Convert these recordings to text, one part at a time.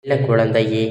குழந்தையே,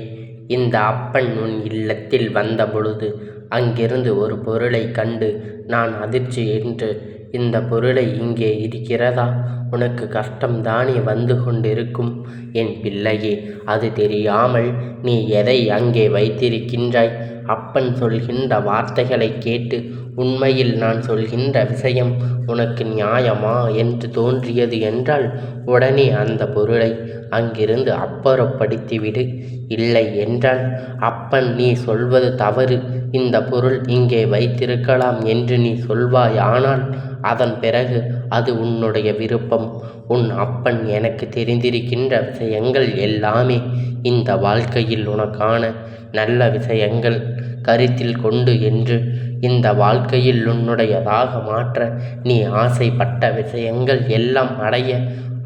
இந்த அப்பன் உன் இல்லத்தில் வந்தபொழுது அங்கிருந்து ஒரு பொருளைக் கண்டு நான் அதிர்ச்சி என்று, இந்த பொருளை இங்கே இருக்கிறதா? உனக்கு கஷ்டம்தானே வந்து கொண்டிருக்கும் என் பிள்ளையே. அது தெரியாமல் நீ எதை அங்கே வைத்திருக்கின்றாய்? அப்பன் சொல்கின்ற வார்த்தைகளை கேட்டு உண்மையில் நான் சொல்கின்ற விஷயம் உனக்கு நியாயமா என்று தோன்றியது என்றால் உடனே அந்த பொருளை அங்கிருந்து அப்புறப்படுத்திவிடு. இல்லை என்றால், அப்பன் நீ சொல்வது தவறு, இந்த பொருள் இங்கே வைத்திருக்கலாம் என்று நீ சொல்வாயானால் அதன் பிறகு அது உன்னுடைய விருப்பம். உன் அப்பன் எனக்கு தெரிந்திருக்கின்ற விஷயங்கள் எல்லாமே இந்த வாழ்க்கையில் உனக்கான நல்ல விஷயங்கள் கருத்தில் கொண்டு என்று இந்த வாழ்க்கையில் உன்னுடையதாக மாற்ற நீ ஆசைப்பட்ட விஷயங்கள் எல்லாம் அடைய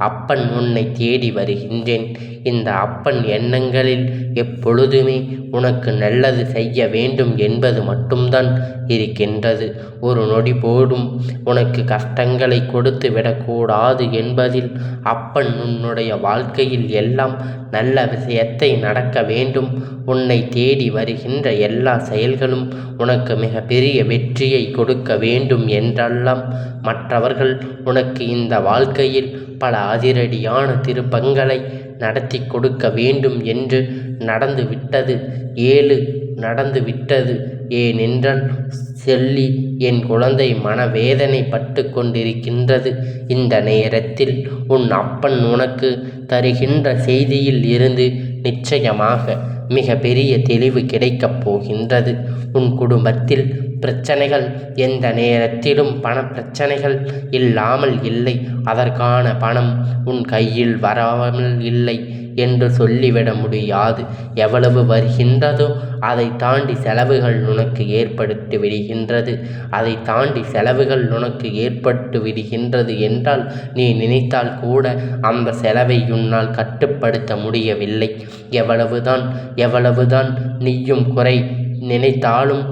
அப்பன் உன்னை தேடி வருகின்றேன். இந்த அப்பன் எண்ணங்களில் எப்பொழுதுமே உனக்கு நல்லது செய்ய வேண்டும் என்பது மட்டும்தான் இருக்கின்றது. ஒரு நொடி போடும் உனக்கு கஷ்டங்களை கொடுத்து விடக்கூடாது என்பதில் அப்பன் உன்னுடைய வாழ்க்கையில் எல்லாம் நல்ல விஷயத்தை நடக்க வேண்டும். உன்னை தேடி வருகின்ற எல்லா செயல்களும் உனக்கு மிக பெரிய வெற்றியை கொடுக்க வேண்டும் என்றெல்லாம் மற்றவர்கள் உனக்கு இந்த வாழ்க்கையில் பல அதிரடியான திருப்பங்களை நடத்தி கொடுக்க வேண்டும் என்று நடந்துவிட்டது. நடந்துவிட்டது. ஏனென்றால் சொல்லி என் குழந்தை மனவேதனை பட்டு கொண்டிருக்கின்றது. இந்த நேரத்தில் உன் அப்பன் உனக்கு தருகின்ற செய்தியில் இருந்து நிச்சயமாக மிக பெரிய தெளிவு கிடைக்கப் போகின்றது. உன் குடும்பத்தில் பிரச்சனைகள் எந்த நேரத்திலும் பண பிரச்சனைகள் இல்லாமல் இல்லை. அதற்கான பணம் உன் கையில் வராமல் இல்லை என்று சொல்லிவிட முடியாது. எவ்வளவு வருகின்றதோ அதை தாண்டி செலவுகள் உனக்கு ஏற்படுத்தி விடுகின்றது. அதை தாண்டி செலவுகள் உனக்கு ஏற்பட்டு விடுகின்றது என்றால் நீ நினைத்தால் கூட அந்த செலவை உன்னால் கட்டுப்படுத்த முடியவில்லை. எவ்வளவுதான் நீயும் குறை நினைத்தாலும்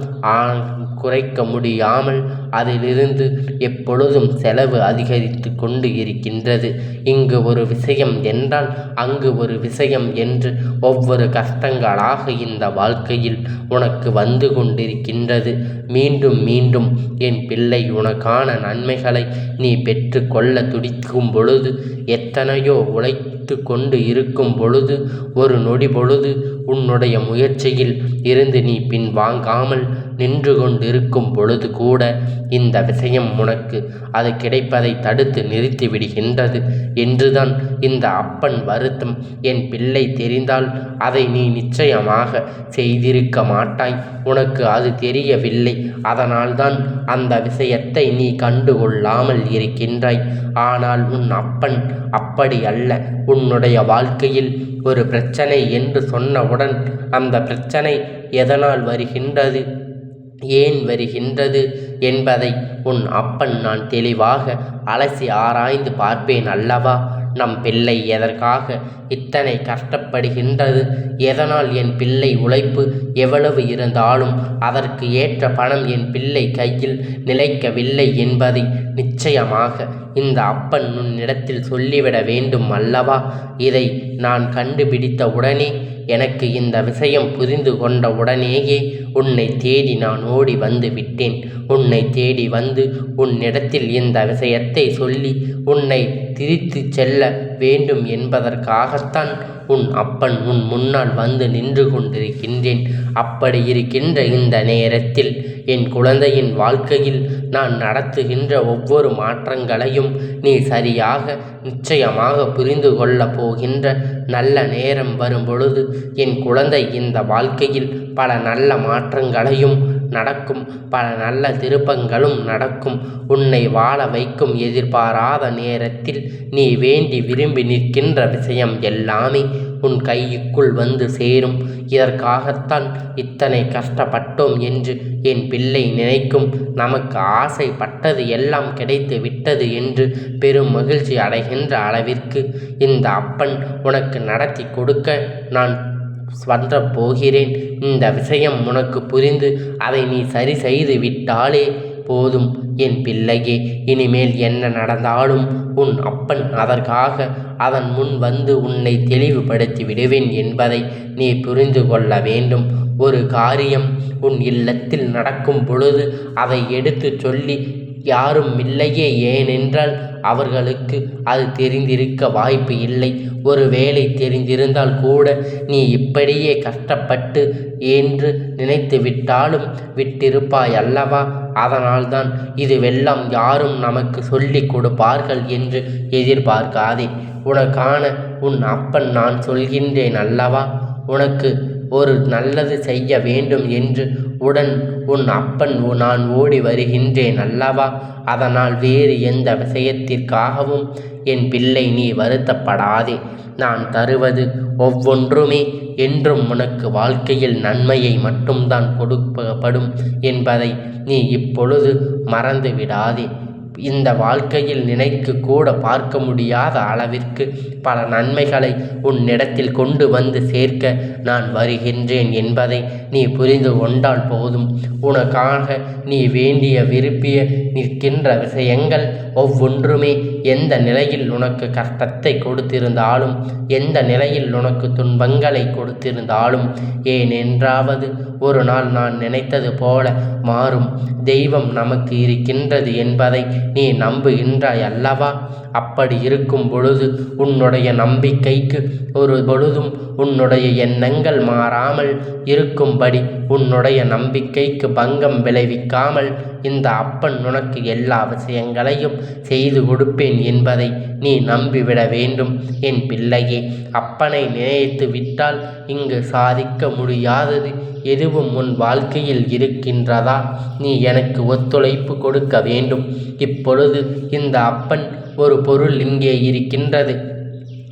குறைக்க முடியாமல் அதிலிருந்து எப்பொழுதும் செலவு அதிகரித்து கொண்டு இருக்கின்றது. இங்கு ஒரு விஷயம் என்றால் அங்கு ஒரு விஷயம் என்று ஒவ்வொரு கஷ்டங்களாக இந்த வாழ்க்கையில் உனக்கு வந்து கொண்டிருக்கின்றது. மீண்டும் மீண்டும் என் பிள்ளை உனக்கான நன்மைகளை நீ பெற்று கொள்ள துடிக்கும் பொழுது, எத்தனையோ உழைத்து கொண்டு இருக்கும் பொழுது, ஒரு நொடி பொழுது உன்னுடைய முயற்சியில் இருந்து நீ பின் வாங்காமல் நின்று கொண்டிருக்கும் பொழுது கூட இந்த விஷயம் உனக்கு அது கிடைப்பதை தடுத்து நிறுத்தி விடுகின்றது என்றுதான் இந்த அப்பன் வருத்தம். என் பிள்ளை தெரிந்தால் அதை நீ நிச்சயமாக செய்திருக்க மாட்டாய். உனக்கு அது தெரியவில்லை. அதனால்தான் அந்த விஷயத்தை நீ கண்டுகொள்ளாமல் இருக்கின்றாய். ஆனால் உன் அப்பன் அப்படி அல்ல. உன்னுடைய வாழ்க்கையில் ஒரு பிரச்சனை என்று சொன்னவுடன் அந்த பிரச்சனை எதனால் வருகின்றது, ஏன் வருகின்றது என்பதை உன் அப்பன் நான் தெளிவாக அலசி ஆராய்ந்து பார்ப்பேன் அல்லவா? நம் பிள்ளை எதற்காக இத்தனை கஷ்டப்படுகின்றது, எதனால் என் பிள்ளை உழைப்பு எவ்வளவு இருந்தாலும் அதற்கு ஏற்ற பணம் என் பிள்ளை கையில் நிலைக்கவில்லை என்பதை நிச்சயமாக இந்த அப்பன் உன்னிடத்தில் சொல்லிவிட வேண்டும் அல்லவா? இதை நான் கண்டுபிடித்த உடனே, எனக்கு இந்த விஷயம் புரிந்து கொண்ட உடனேயே உன்னை தேடி நான் ஓடி வந்து விட்டேன். உன்னை தேடி வந்து உன்னிடத்தில் இந்த விஷயத்தை சொல்லி உன்னை திரித்து செல்ல வேண்டும் என்பதற்காகத்தான் உன் அப்பன் உன் முன்னால் வந்து நின்று கொண்டிருக்கின்றேன். அப்படி இருக்கின்ற இந்த நேரத்தில் என் குழந்தையின் வாழ்க்கையில் நான் நடத்துகின்ற ஒவ்வொரு மாற்றங்களையும் நீ சரியாக நிச்சயமாக புரிந்து கொள்ளப் போகின்ற நல்ல நேரம் வரும் பொழுது என் குழந்தை இந்த வாழ்க்கையில் பல நல்ல மாற்றங்களையும் நடக்கும், பல நல்ல திருப்பங்களும் நடக்கும். உன்னை வாழ வைக்கும் எதிர்பாராத நேரத்தில் நீ வேண்டி விரும்பி நிற்கின்ற விஷயம் எல்லாமே உன் கைக்குள் வந்து சேரும். இதற்காகத்தான் இத்தனை கஷ்டப்பட்டோம் என்று என் பிள்ளை நினைக்கும். நமக்கு ஆசைப்பட்டது எல்லாம் கிடைத்து விட்டது என்று பெரும் மகிழ்ச்சி அடைகின்ற அளவிற்கு இந்த அப்பன் உனக்கு நடத்தி கொடுக்க நான் சொல்ல போகிறேன். இந்த விஷயம் உனக்கு புரிந்து அதை நீ சரி செய்து விட்டாலே போதும் என் பிள்ளையே. இனிமேல் என்ன நடந்தாலும் உன் அப்பன் அதற்காக அதன் முன் வந்து உன்னை தெளிவுபடுத்தி விடுவேன் என்பதை நீ புரிந்து கொள்ள வேண்டும். ஒரு காரியம் உன் இல்லத்தில் நடக்கும் பொழுது அதை எடுத்து சொல்லி யாரும் இல்லையே, ஏனென்றால் அவர்களுக்கு அது தெரிந்திருக்க வாய்ப்பு இல்லை. ஒருவேளை தெரிந்திருந்தால் கூட நீ இப்படியே கஷ்டப்பட்டு என்று நினைத்து விட்டாலும் விட்டிருப்பாய் அல்லவா? அதனால்தான் இதுவெல்லாம் யாரும் நமக்கு சொல்லி கொடுப்பார்கள் என்று எதிர்பார்க்காதே. உனக்கான உன் அப்பன் நான் சொல்கின்றேன் அல்லவா? உனக்கு ஒரு நல்லது செய்ய வேண்டும் என்று உன் அப்பன் நான் ஓடி வருகின்றேன் அல்லவா? அதனால் வேறு எந்த விஷயத்திற்காகவும் என் பிள்ளை நீ வருத்தப்படாதே. நான் தருவது ஒவ்வொன்றுமே என்றும் உனக்கு வாழ்க்கையில் நன்மையை மட்டும்தான் கொடுக்கப்படும் என்பதை நீ இப்பொழுது மறந்து விடாதே. இந்த வாழ்க்கையில் நினைத்து கூட பார்க்க முடியாத அளவிற்கு பல நன்மைகளை உன்னிடத்தில் கொண்டு வந்து சேர்க்க நான் வருகின்றேன் என்பதை நீ புரிந்து கொண்டால் போதும். உனக்காக நீ வேண்டிய விரும்பிய நிற்கின்ற விஷயங்கள் ஒவ்வொன்றுமே எந்த நிலையில் உனக்கு கஷ்டத்தை கொடுத்திருந்தாலும், எந்த நிலையில் உனக்கு துன்பங்களை கொடுத்திருந்தாலும், ஏனென்றாவது ஒரு நாள் நான் நினைத்தது போல மாறும். தெய்வம் நமக்கு இருக்கின்றது என்பதை நீ நம்புகின்றாய் அல்லவா? அப்படி இருக்கும் பொழுது உன்னுடைய நம்பிக்கைக்கு ஒரு பொழுதும் உன்னுடைய எண்ணங்கள் மாறாமல் இருக்கும்படி, உன்னுடைய நம்பிக்கைக்கு பங்கம் விளைவிக்காமல் இந்த அப்பன் உனக்கு எல்லா விஷயங்களையும் செய்து கொடுப்பேன் என்பதை நீ நம்பிவிட வேண்டும். என் பிள்ளையே, அப்பனை நினைத்து விட்டால் இங்கு சாதிக்க முடியாதது எதுவும் உன் வாழ்க்கையில் இருக்கின்றதா? நீ எனக்கு ஒத்துழைப்பு கொடுக்க வேண்டும். இப்பொழுது இந்த அப்பன் ஒரு பொருள் இங்கே இருக்கின்றது,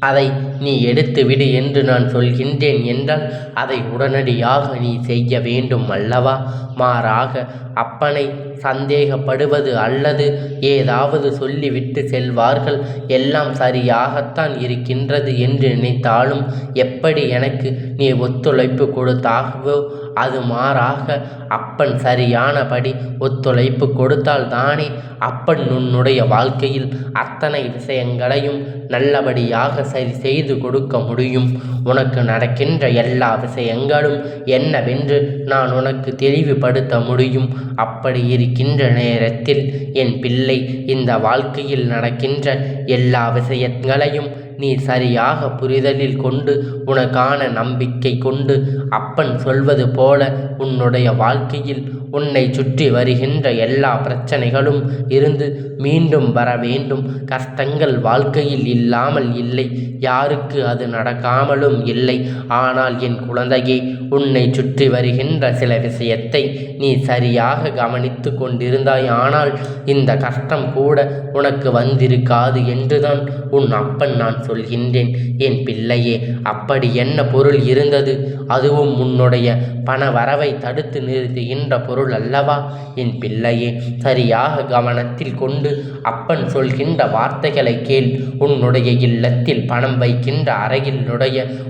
அதை நீ எடுத்து விடு என்று நான் சொல்கின்றேன் என்றால் அதை உடனடியாக நீ செய்ய வேண்டும் அல்லவா? மாறாக அப்பனை சந்தேகப்படுவது அல்லது ஏதாவது சொல்லிவிட்டு செல்வார்கள், எல்லாம் சரியாகத்தான் இருக்கின்றது என்று நினைத்தாலும் எப்படி எனக்கு நீ ஒத்துழைப்பு கொடுத்தாகவோ அது மாறாக அப்பன் சரியானபடி ஒத்துழைப்பு கொடுத்தால் தானே அப்பன் உன்னுடைய வாழ்க்கையில் அத்தனை விஷயங்களையும் நல்லபடியாக சரி செய்து கொடுக்க முடியும். உனக்கு நடக்கின்ற எல்லா விஷயங்களும் என்னவென்று நான் உனக்கு தெளிவுபடுத்த முடியும். அப்படி இருக்கின்ற நேரத்தில் என் பிள்ளை, இந்த வாழ்க்கையில் நடக்கின்ற எல்லா விஷயங்களையும் நீ சரியாக புரிதலில் கொண்டு உனக்கான நம்பிக்கை கொண்டு அப்பன் சொல்வது போல உன்னுடைய வாழ்க்கையில் உன்னை சுற்றி வருகின்ற எல்லா பிரச்சனைகளும் இருந்து மீண்டும் வர வேண்டும். கஷ்டங்கள் வாழ்க்கையில் இல்லாமல் இல்லை, யாருக்கு அது நடக்காமலும் இல்லை. ஆனால் என் குழந்தையே, உன்னை சுற்றி வருகின்ற சில விஷயத்தை நீ சரியாக கவனித்து கொண்டிருந்தாய், ஆனால் இந்த கஷ்டம் கூட உனக்கு வந்திருக்காது என்றுதான் உன் அப்பன் நான் சொல்கின்றேன். என் பிள்ளையே, அப்படி என்ன பொருள் இருந்தது? அதுவும் உன்னுடைய பண வரவை தடுத்து நிறுத்துகின்ற பொருள் அல்லவா? என் பிள்ளையே, சரியாக கவனத்தில் கொண்டு அப்பன் சொல்கின்ற வார்த்தைகளை கேள். உன்னுடைய இல்லத்தில் பணம் வைக்கின்ற அறையில்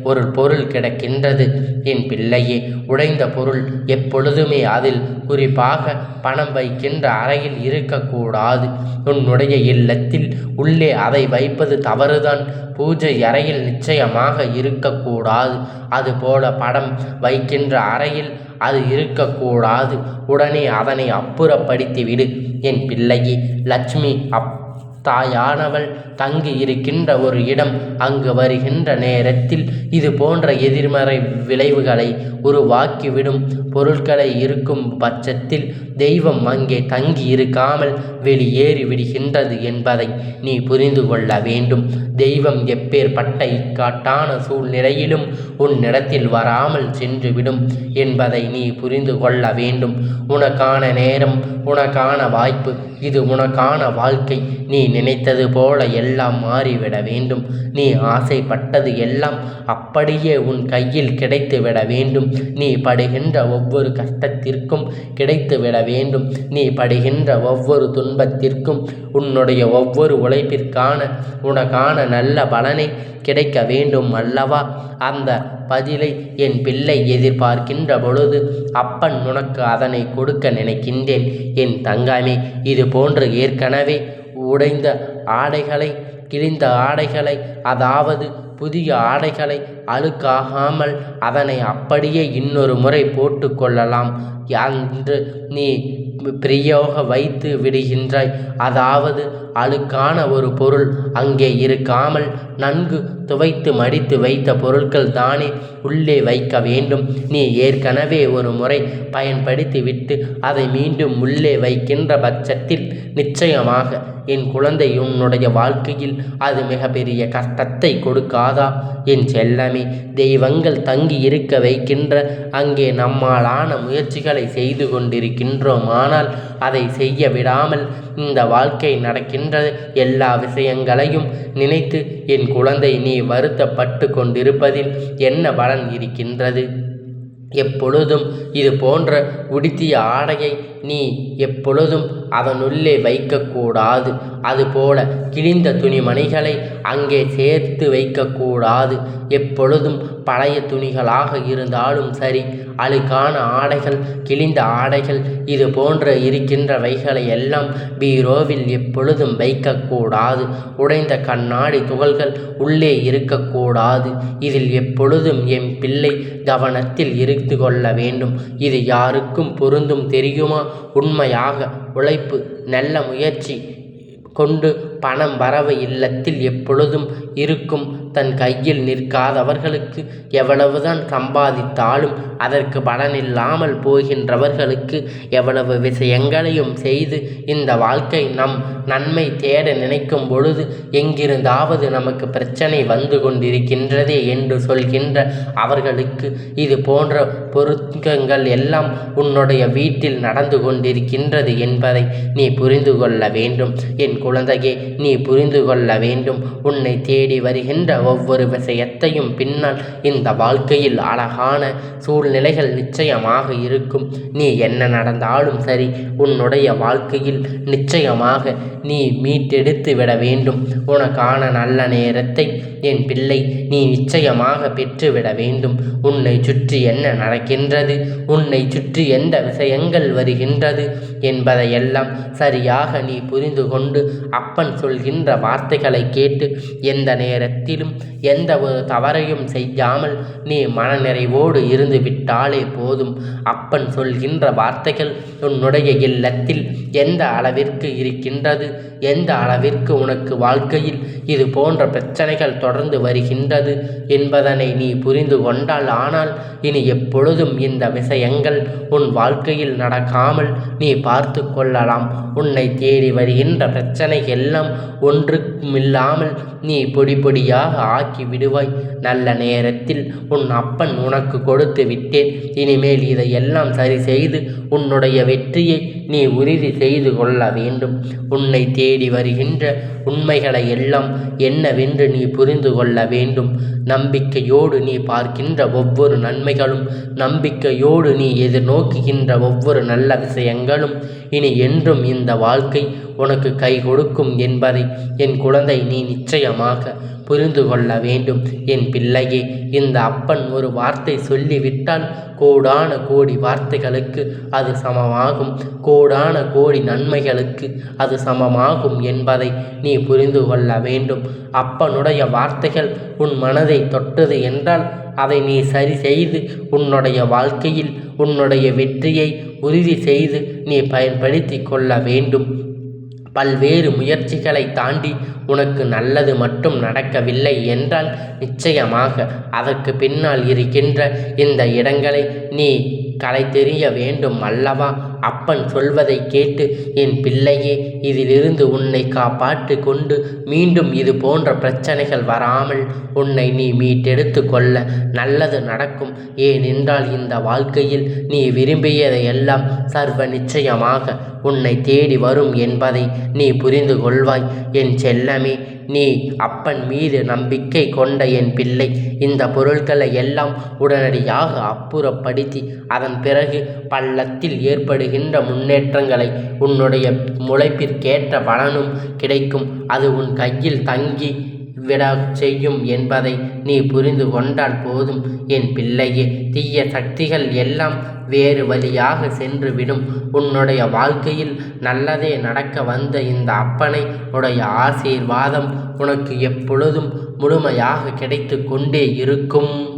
ஒரு பொருள் கிடக்கின்றது. என் பிள்ளையே, உடைந்த பொருள் எப்பொழுதுமே அதில் குறிப்பாக பணம் வைக்கின்ற அறையில் இருக்கக்கூடாது. உன்னுடைய இல்லத்தில் உள்ளே அதை வைப்பது தவறுதான். பூஜை அறையில் நிச்சயமாக இருக்கக்கூடாது. அதுபோல படம் வைக்கின்ற அறையில் அது இருக்கக்கூடாது. உடனே அதனை அப்புறப்படுத்திவிடு. என் பிள்ளையே, லட்சுமி தாயானவள் தங்கி இருக்கின்ற ஒரு இடம், அங்கு வருகின்ற நேரத்தில் இது போன்ற எதிர்மறை விளைவுகளை உருவாக்கிவிடும் பொருட்களை இருக்கும் பட்சத்தில் தெய்வம் அங்கே தங்கி இருக்காமல் வெளியேறி விடுகின்றது என்பதை நீ புரிந்து கொள்ள வேண்டும். தெய்வம் எப்பேற்பட்ட இக்காட்டான சூழ்நிலையிலும் உன்னிடத்தில் வராமல் சென்றுவிடும் என்பதை நீ புரிந்து கொள்ள வேண்டும். உனக்கான நேரம், உனக்கான வாய்ப்பு, இது உனக்கான வாழ்க்கை. நீ நினைத்தது போல எல்லாம் மாறிவிட வேண்டும். நீ ஆசைப்பட்டது எல்லாம் அப்படியே உன் கையில் கிடைத்துவிட வேண்டும். நீ படுகின்ற ஒவ்வொரு கஷ்டத்திற்கும் கிடைத்துவிட வேண்டும். நீ படுகின்ற ஒவ்வொரு துன்பத்திற்கும் உன்னுடைய ஒவ்வொரு உழைப்பிற்கான உனக்கான நல்ல பலனை கிடைக்க வேண்டும் அல்லவா? அந்த பதிலை என் பிள்ளை எதிர்பார்க்கின்ற பொழுது அப்பன் உனக்கு அதனை கொடுக்க நினைக்கின்றேன். என் தங்கமே, இது போன்று ஏற்கனவே உடைந்த ஆடைகளை, கிழிந்த ஆடைகளை, அதாவது புதிய ஆடைகளை அழுக்காகாமல் அதனை அப்படியே இன்னொரு முறை போட்டு கொள்ளலாம் என்று நீ பிரியோக வைத்து விடுகின்றாய். அதாவது அழுக்கான ஒரு பொருள் அங்கே இருக்காமல் நன்கு துவைத்து மடித்து வைத்த பொருட்கள் தானே உள்ளே வைக்க வேண்டும். நீ ஏற்கனவே ஒரு முறை பயன்படுத்தி விட்டு அதை மீண்டும் உள்ளே வைக்கின்ற பட்சத்தில் நிச்சயமாக என் குழந்தை உன்னுடைய வாழ்க்கையில் அது மிகப்பெரிய கஷ்டத்தை கொடுக்காதா? என் செல்லமே, தெய்வங்கள் தங்கி இருக்க வைக்கின்ற அங்கே நம்மாலான முயற்சிகளை செய்து கொண்டிருக்கின்றோம். ஆனால் அதை செய்ய விடாமல் இந்த வாழ்க்கை நடக்கின்ற எல்லா விஷயங்களையும் நினைத்து என் குழந்தை நீ வருத்தப்பட்டு கொண்டிருப்பதில் என்ன பலன் இருக்கின்றது? எப்பொழுதும் இது போன்ற உடுத்திய ஆடையை நீ எப்பொழுதும் அதனுள்ளே வைக்கக்கூடாது. அதுபோல கிழிந்த துணிமணிகளை அங்கே சேர்த்து வைக்கக்கூடாது. எப்பொழுதும் பழைய துணிகளாக இருந்தாலும் சரி, அழுக்கான ஆடைகள், கிழிந்த ஆடைகள், இது போன்ற இருக்கின்றவைகளை எல்லாம் பீரோவில் எப்பொழுதும் வைக்கக்கூடாது. உடைந்த கண்ணாடி துகள்கள் உள்ளே இருக்கக்கூடாது. இதில் எப்பொழுதும் என் பிள்ளை கவனத்தில் இருந்து கொள்ள வேண்டும். இது யாருக்கும் பொருந்தும் தெரியுமா? உண்மையாக உழைப்பு, நல்ல முயற்சி கொண்டு பணம் வரவு இல்லத்தில் எப்பொழுதும் இருக்கும். தன் கையில் நிற்காதவர்களுக்கு எவ்வளவுதான் சம்பாதித்தாலும் அதற்கு பலனில்லாமல் போகின்றவர்களுக்கு எவ்வளவு விஷயங்களையும் செய்து இந்த வாழ்க்கை நம் நன்மை தேட நினைக்கும் பொழுது எங்கிருந்தாவது நமக்கு பிரச்சனை வந்து கொண்டிருக்கின்றதே என்று சொல்கின்ற அவர்களுக்கு இது போன்ற பொருட்கள் எல்லாம் உன்னுடைய வீட்டில் நடந்து கொண்டிருக்கின்றது என்பதை நீ புரிந்து கொள்ள வேண்டும். என் குழந்தையே, நீ புரிந்து கொள்ள வேண்டும். உன்னை தேடி வருகின்ற ஒவ்வொரு விஷயத்தையும் பின்னால் இந்த வாழ்க்கையில் அழகான சூழ்நிலைகள் நிச்சயமாக இருக்கும். நீ என்ன நடந்தாலும் சரி, உன்னுடைய வாழ்க்கையில் நிச்சயமாக நீ மீட்டெடுத்து விட வேண்டும். உனக்கான நல்ல நேரத்தை என் பிள்ளை நீ நிச்சயமாக பெற்றுவிட வேண்டும். உன்னை சுற்றி என்ன நடக்கின்றது, உன்னை சுற்றி எந்த விஷயங்கள் வருகின்றது என்பதையெல்லாம் சரியாக நீ புரிந்து கொண்டு அப்பன் சொல்கின்ற வார்த்தைகளை கேட்டு எந்த நேரத்திலும் எந்த ஒரு தவறையும் செய்யாமல் நீ மனநிறைவோடு இருந்து விட்டாலே போதும். அப்பன் சொல்கின்ற வார்த்தைகள் உன்னுடைய இல்லத்தில் எந்த அளவிற்கு இருக்கின்றது, எந்த அளவிற்கு உனக்கு வாழ்க்கையில் இது போன்ற பிரச்சனைகள் தொடர்ந்து வருகின்றது என்பதனை நீ புரிந்து கொண்டால், ஆனால் இனி எப்பொழுதும் இந்த விஷயங்கள் உன் வாழ்க்கையில் நடக்காமல் நீ பார்த்து கொள்ளலாம். உன்னை தேடி வருகின்ற பிரச்சனை எல்லாம் ஒன்றுமில்லாமல் நீ பொடி பொடியாக ஆக்கி விடுவாய். நல்ல நேரத்தில் உன் அப்பன் உனக்கு கொடுத்து விட்டேன். இனிமேல் இதையெல்லாம் சரி செய்து உன்னுடைய வெற்றியை நீ உறுதி செய்து கொள்ள வேண்டும். உன்னை தேடி வருகின்ற உண்மைகளை எல்லாம் என்னவென்று நீ புரிந்து கொள்ள வேண்டும். நம்பிக்கையோடு நீ பார்க்கின்ற ஒவ்வொரு நன்மைகளும், நம்பிக்கையோடு நீ எதிர்நோக்குகின்ற ஒவ்வொரு நல்ல விஷயங்களும் இனி என்றும் இந்த வாழ்க்கை உனக்கு கை கொடுக்கும் என்பதை என் குழந்தை நீ நிச்சயமாக புரிந்து கொள்ள வேண்டும். என் பிள்ளையே, இந்த அப்பன் ஒரு வார்த்தை சொல்லிவிட்டால் கோடான கோடி வார்த்தைகளுக்கு அது சமமாகும். கோடான கோடி நன்மைகளுக்கு அது சமமாகும் என்பதை நீ புரிந்து கொள்ள வேண்டும். அப்பனுடைய வார்த்தைகள் உன் மனதை தொட்டது என்றால் அதை நீ சரி செய்து உன்னுடைய வாழ்க்கையில் உன்னுடைய வெற்றியை உறுதி செய்து நீ பயன்படுத்தி கொள்ள வேண்டும். பல்வேறு முயற்சிகளை தாண்டி உனக்கு நல்லது மட்டும் நடக்கவில்லை என்றால் நிச்சயமாக அதற்கு பின்னால் இருக்கின்ற இந்த இடங்களை நீ களை தெரிய வேண்டும் அல்லவா? அப்பன் சொல்வதை கேட்டு என் பிள்ளையே, இதிலிருந்து உன்னை காப்பாற்றி கொண்டு மீண்டும் இது போன்ற பிரச்சனைகள் வராமல் உன்னை நீ மீட்டெடுத்து கொள்ள நல்லது நடக்கும். ஏனென்றால் இந்த வாழ்க்கையில் நீ விரும்பியதையெல்லாம் சர்வ நிச்சயமாக உன்னை தேடி வரும் என்பதை நீ புரிந்து கொள்வாய். என் செல்லமே, நீ அப்பன் மீது நம்பிக்கை கொண்ட என் பிள்ளை, இந்த பொருட்களை எல்லாம் உடனடியாக அப்புறப்படுத்தி அதன் பிறகு பள்ளத்தில் ஏற்படுகின்ற முன்னேற்றங்களை உன்னுடைய முளைப்பிற்கேற்ற பலனும் கிடைக்கும். அது உன் கையில் தங்கி விட செய்யும் என்பதை நீ புரிந்து கொண்டால் போதும் என் பிள்ளையே. தீய சக்திகள் எல்லாம் வேறு வழியாக சென்றுவிடும். உன்னுடைய வாழ்க்கையில் நல்லதே நடக்க வந்த இந்த அப்பனை உடைய ஆசீர்வாதம் உனக்கு எப்பொழுதும் முழுமையாக கிடைத்து கொண்டே இருக்கும்.